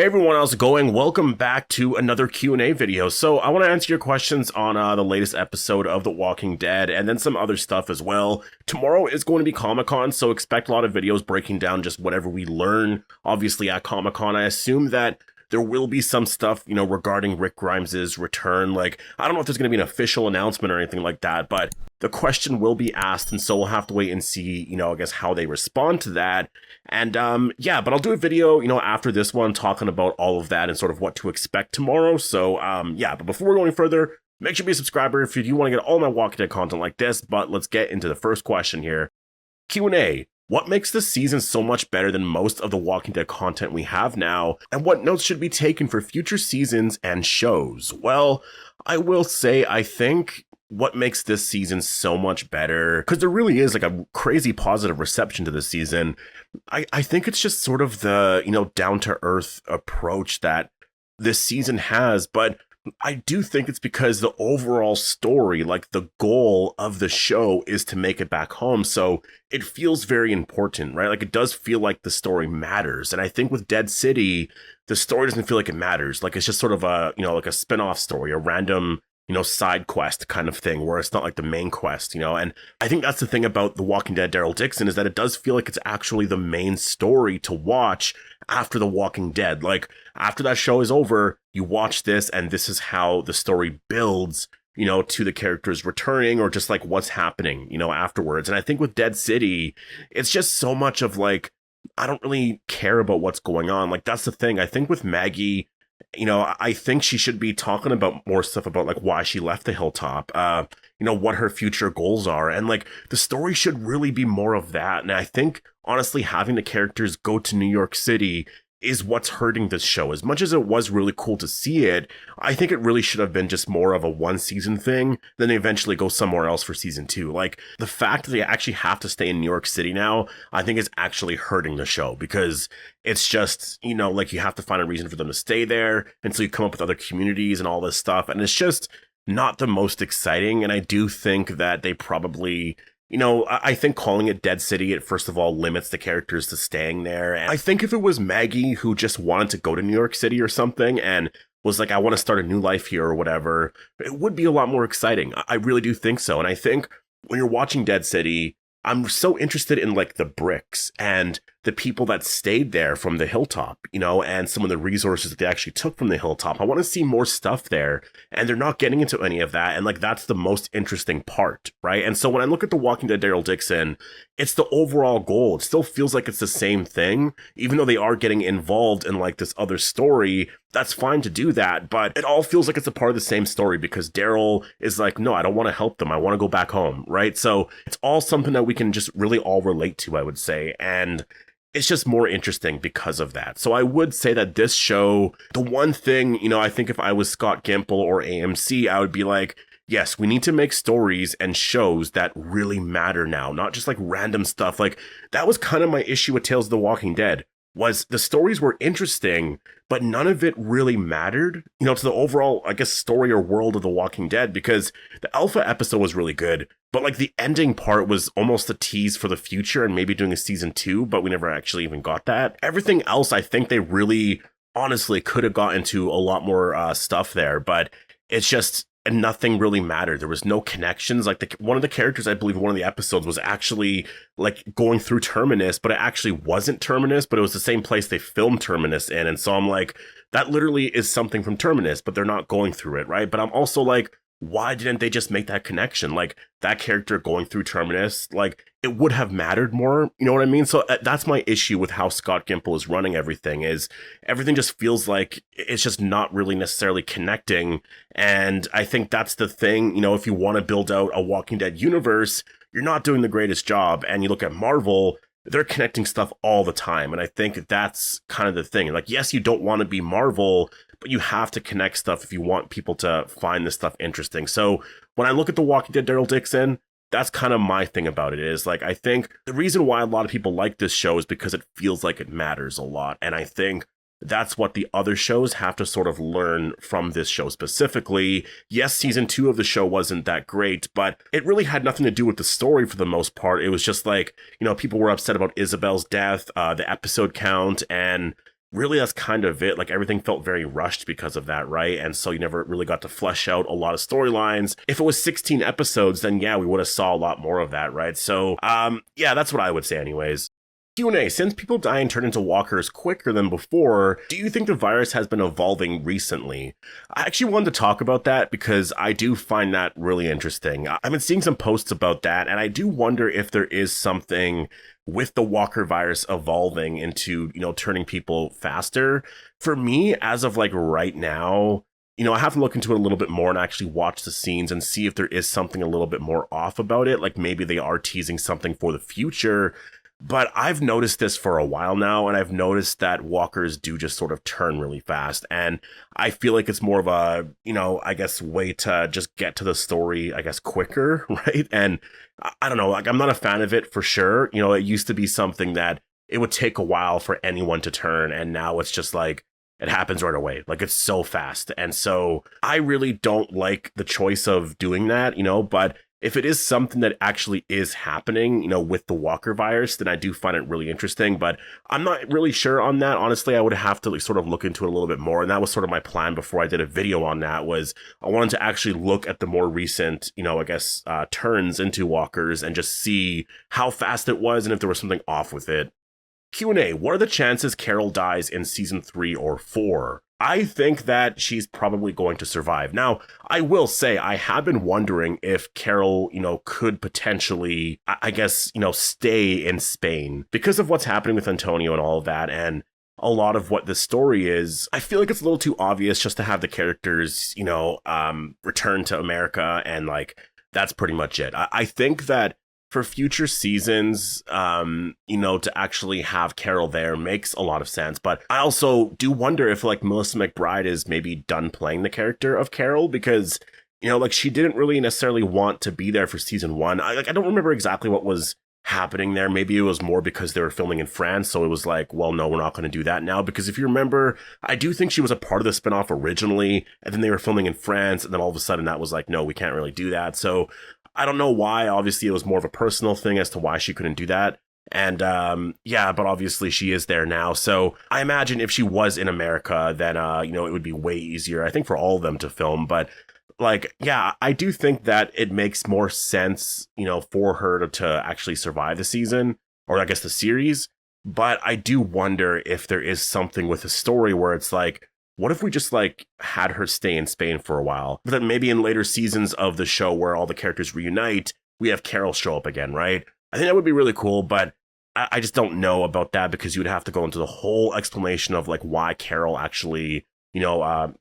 Hey everyone, how's it going? Welcome back to another Q&A video. So I want to answer your questions on the latest episode of The Walking Dead and then some other stuff as well. Tomorrow is going to be Comic-Con, so expect a lot of videos breaking down just whatever we learn, obviously at Comic-Con. I assume that there will be some stuff, regarding Rick Grimes' return. Like, I don't know if there's going to be an official announcement or anything like that, but the question will be asked, and so we'll have to wait and see, I guess how they respond to that. And yeah, but I'll do a video, after this one talking about all of that and sort of what to expect tomorrow. So yeah, but before we're going further, make sure to be a subscriber if you want to get all my Walking Dead content like this. But let's get into the first question here. Q&A. What makes this season so much better than most of the Walking Dead content we have now? And what notes should be taken for future seasons and shows? Well, I will say I think what makes this season so much better, because there really is like a crazy positive reception to this season, I think it's just sort of the, down-to-earth approach that this season has, but I do think it's because the overall story, like the goal of the show is to make it back home. So it feels very important, right? Like it does feel like the story matters. And I think with Dead City, the story doesn't feel like it matters. Like it's just sort of a, like a spin-off story, a random, side quest kind of thing where it's not like the main quest, and I think that's the thing about The Walking Dead Daryl Dixon is that it does feel like it's actually the main story to watch after The Walking Dead. Like after that show is over, you watch this and this is how the story builds, to the characters returning or just like what's happening, afterwards. And I think with Dead City, it's just so much of like, I don't really care about what's going on. Like that's the thing. I think with Maggie, I think she should be talking about more stuff about like why she left the hilltop, what her future goals are. And like the story should really be more of that. And I think honestly, having the characters go to New York City is what's hurting this show. As much as it was really cool to see it, I think it really should have been just more of a one season thing. Then they eventually go somewhere else for season 2. Like the fact that they actually have to stay in New York City now, I think is actually hurting the show because it's just, like you have to find a reason for them to stay there. And so you come up with other communities and all this stuff. And it's just not the most exciting. And I do think that they probably, I think calling it Dead City, it first of all limits the characters to staying there. And I think if it was Maggie who just wanted to go to New York City or something and was like, I want to start a new life here or whatever, it would be a lot more exciting. I really do think so. And I think when you're watching Dead City, I'm so interested in like the bricks and the people that stayed there from the hilltop, and some of the resources that they actually took from the hilltop. I want to see more stuff there, and they're not getting into any of that. And like, that's the most interesting part, right? And so when I look at The Walking Dead Daryl Dixon, it's the overall goal. It still feels like it's the same thing, even though they are getting involved in like this other story. That's fine to do that, but it all feels like it's a part of the same story because Daryl is like, no, I don't want to help them. I want to go back home, right? So it's all something that we can just really all relate to, I would say. And it's just more interesting because of that. So I would say that this show, the one thing, I think if I was Scott Gimple or AMC, I would be like, yes, we need to make stories and shows that really matter now, not just like random stuff. Like that was kind of my issue with Tales of the Walking Dead, was the stories were interesting, but none of it really mattered, to the overall, I guess, story or world of The Walking Dead, because the Alpha episode was really good, but like the ending part was almost a tease for the future and maybe doing a season 2, but we never actually even got that. Everything else, I think they really, honestly, could have got into a lot more stuff there, but it's just, and nothing really mattered. There was no connections. Like one of the characters, I believe, in one of the episodes was actually like going through Terminus, but it actually wasn't Terminus, but it was the same place they filmed Terminus in. And so I'm like, that literally is something from Terminus, but they're not going through it, right? But I'm also like, why didn't they just make that connection? Like that character going through Terminus, like it would have mattered more. You know what I mean? So that's my issue with how Scott Gimple is running everything, is everything just feels like it's just not really necessarily connecting. And I think that's the thing, if you want to build out a Walking Dead universe, you're not doing the greatest job. And you look at Marvel, they're connecting stuff all the time. And I think that's kind of the thing. Like, yes, you don't want to be Marvel, but you have to connect stuff if you want people to find this stuff interesting. So when I look at The Walking Dead Daryl Dixon, that's kind of my thing about it, is like, I think the reason why a lot of people like this show is because it feels like it matters a lot. And I think that's what the other shows have to sort of learn from this show specifically. Yes, season 2 of the show wasn't that great, but it really had nothing to do with the story for the most part. It was just like, people were upset about Isabel's death, the episode count, and really that's kind of it. Like everything felt very rushed because of that, right? And so you never really got to flesh out a lot of storylines. If it was 16 episodes, then yeah, we would have saw a lot more of that, right? So yeah, that's what I would say anyways. Q&A, since people die and turn into walkers quicker than before, do you think the virus has been evolving recently? I actually wanted to talk about that because I do find that really interesting. I've been seeing some posts about that, and I do wonder if there is something with the walker virus evolving into, turning people faster. For me, as of like right now, I have to look into it a little bit more and actually watch the scenes and see if there is something a little bit more off about it. Like maybe they are teasing something for the future. But I've noticed this for a while now, and I've noticed that walkers do just sort of turn really fast. And I feel like it's more of a, I guess, way to just get to the story, I guess, quicker, right? And I don't know, like, I'm not a fan of it for sure. It used to be something that it would take a while for anyone to turn, and now it's just like, it happens right away. Like, it's so fast. And so I really don't like the choice of doing that, but if it is something that actually is happening, with the walker virus, then I do find it really interesting. But I'm not really sure on that. Honestly, I would have to sort of look into it a little bit more. And that was sort of my plan before I did a video on that, was I wanted to actually look at the more recent, turns into walkers and just see how fast it was and if there was something off with it. Q&A, what are the chances Carol dies in season 3 or 4? I think that she's probably going to survive. Now, I will say I have been wondering if Carol, could potentially, I guess, stay in Spain because of what's happening with Antonio and all of that. And a lot of what the story is, I feel like it's a little too obvious just to have the characters, return to America. And like, that's pretty much it. I think that for future seasons, to actually have Carol there makes a lot of sense. But I also do wonder if like Melissa McBride is maybe done playing the character of Carol because, she didn't really necessarily want to be there for season 1. I don't remember exactly what was happening there. Maybe it was more because they were filming in France. So it was like, well, no, we're not going to do that now. Because if you remember, I do think she was a part of the spinoff originally. And then they were filming in France. And then all of a sudden that was like, no, we can't really do that. So I don't know why. Obviously, it was more of a personal thing as to why she couldn't do that. And but obviously she is there now. So I imagine if she was in America, then, it would be way easier, I think, for all of them to film. But like, yeah, I do think that it makes more sense, for her to actually survive the season, or I guess the series. But I do wonder if there is something with the story where it's like, what if we just like had her stay in Spain for a while? But then maybe in later seasons of the show where all the characters reunite, we have Carol show up again, right? I think that would be really cool, but I just don't know about that because you would have to go into the whole explanation of like why Carol actually,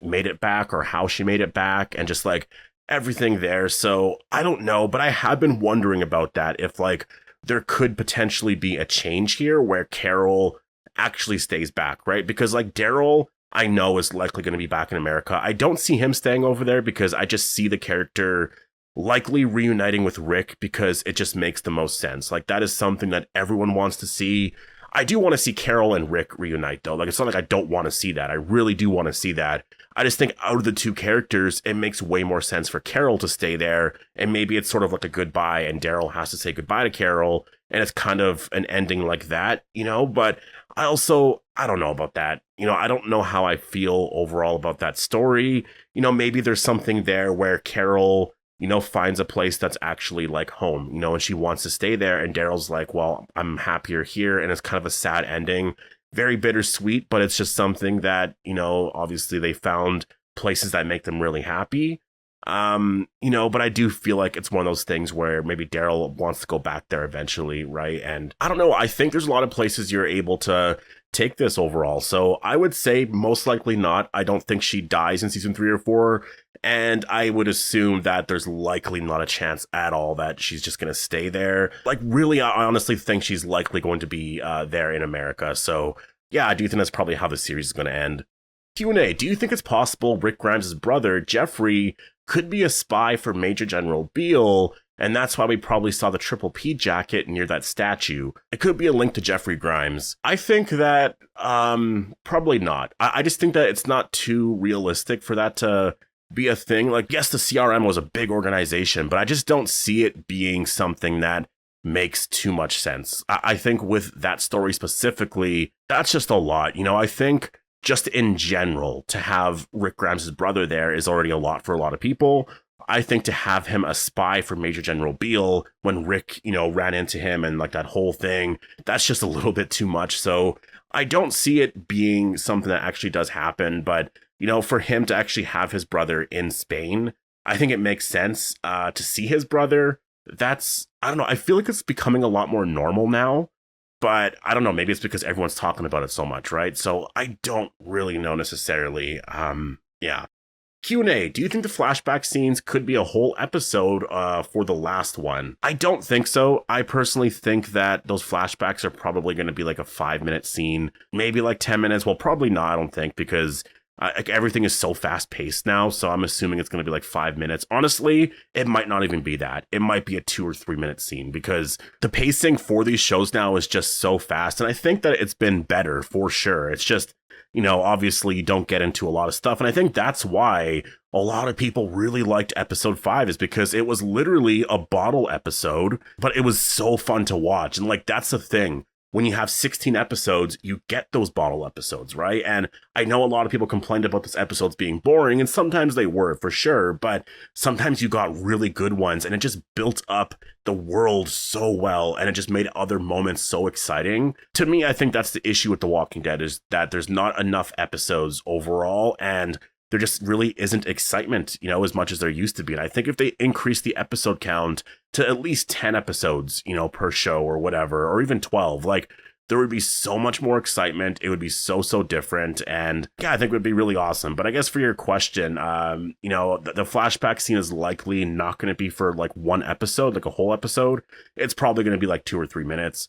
made it back or how she made it back and just like everything there. So I don't know, but I have been wondering about that. If like there could potentially be a change here where Carol actually stays back, right? Because like Daryl, I know is likely going to be back in America. I don't see him staying over there because I just see the character likely reuniting with Rick because it just makes the most sense. Like that is something that everyone wants to see. I do want to see Carol and Rick reunite though. Like it's not like I don't want to see that. I really do want to see that. I just think out of the two characters, it makes way more sense for Carol to stay there. And maybe it's sort of like a goodbye and Daryl has to say goodbye to Carol. And it's kind of an ending like that, but I don't know about that. I don't know how I feel overall about that story. Maybe there's something there where Carol, finds a place that's actually like home, and she wants to stay there. And Daryl's like, well, I'm happier here. And it's kind of a sad ending, very bittersweet, but it's just something that, obviously they found places that make them really happy. But I do feel like it's one of those things where maybe Daryl wants to go back there eventually, right? And I don't know, I think there's a lot of places you're able to take this overall. So I would say most likely not. I don't think she dies in season 3 or 4. And I would assume that there's likely not a chance at all that she's just going to stay there. Like really, I honestly think she's likely going to be there in America. So yeah, I do think that's probably how the series is going to end. Q&A, do you think it's possible Rick Grimes' brother, Jeffrey, could be a spy for Major General Beale, and that's why we probably saw the Triple P jacket near that statue? It could be a link to Jeffrey Grimes. I think that, probably not. I just think that it's not too realistic for that to be a thing. Like, yes, the CRM was a big organization, but I just don't see it being something that makes too much sense. I think with that story specifically, that's just a lot. You know, I think just in general, to have Rick Grimes' brother there is already a lot for a lot of people. I think to have him a spy for Major General Beale when Rick, you know, ran into him and like that whole thing, that's just a little bit too much. So I don't see it being something that actually does happen. But, you know, for him to actually have his brother in Spain, I think it makes sense to see his brother. That's, I don't know, I feel like it's becoming a lot more normal now, but I don't know, maybe it's because everyone's talking about it so much, right? So I don't really know necessarily. Yeah. Q&A, do you think the flashback scenes could be a whole episode for the last one? I don't think so. I personally think that those flashbacks are probably going to be like a 5-minute scene, maybe like 10 minutes. Well, probably not, I don't think, because like everything is so fast paced now. So I'm assuming it's going to be like 5 minutes. Honestly, it might not even be that. It might be a 2 or 3 minute scene because the pacing for these shows now is just so fast. And I think that it's been better for sure. It's just, you know, obviously you don't get into a lot of stuff. And I think that's why a lot of people really liked episode 5 is because it was literally a bottle episode, but it was so fun to watch. And like, that's the thing. When you have 16 episodes, you get those bottle episodes, right? And I know a lot of people complained about those episodes being boring, and sometimes they were for sure, but sometimes you got really good ones, and it just built up the world so well, and it just made other moments so exciting. To me, I think that's the issue with The Walking Dead, is that there's not enough episodes overall, and there just really isn't excitement, you know, as much as there used to be. And I think if they increase the episode count to at least 10 episodes, you know, per show or whatever, or even 12, like there would be so much more excitement. It would be so different. And yeah, I think it would be really awesome. But I guess for your question, you know, the flashback scene is likely not going to be for like one episode, like a whole episode. It's probably going to be like 2 or 3 minutes.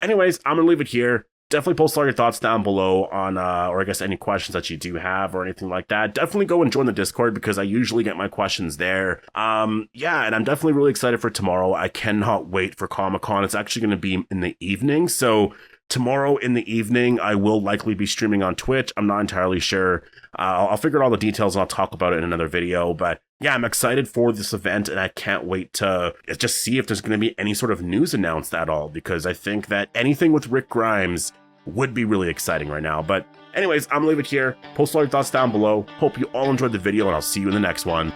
Anyways, I'm going to leave it here. Definitely post all your thoughts down below on, or I guess any questions that you do have or anything like that. Definitely go and join the Discord because I usually get my questions there. Yeah, and I'm definitely really excited for tomorrow. I cannot wait for Comic-Con. It's actually going to be in the evening. So tomorrow in the evening, I will likely be streaming on Twitch. I'm not entirely sure. I'll figure out all the details and I'll talk about it in another video. But yeah, I'm excited for this event and I can't wait to just see if there's going to be any sort of news announced at all, because I think that anything with Rick Grimes would be really exciting right now. But anyways, I'm gonna leave it here. Post all your thoughts down below. Hope you all enjoyed the video and I'll see you in the next one.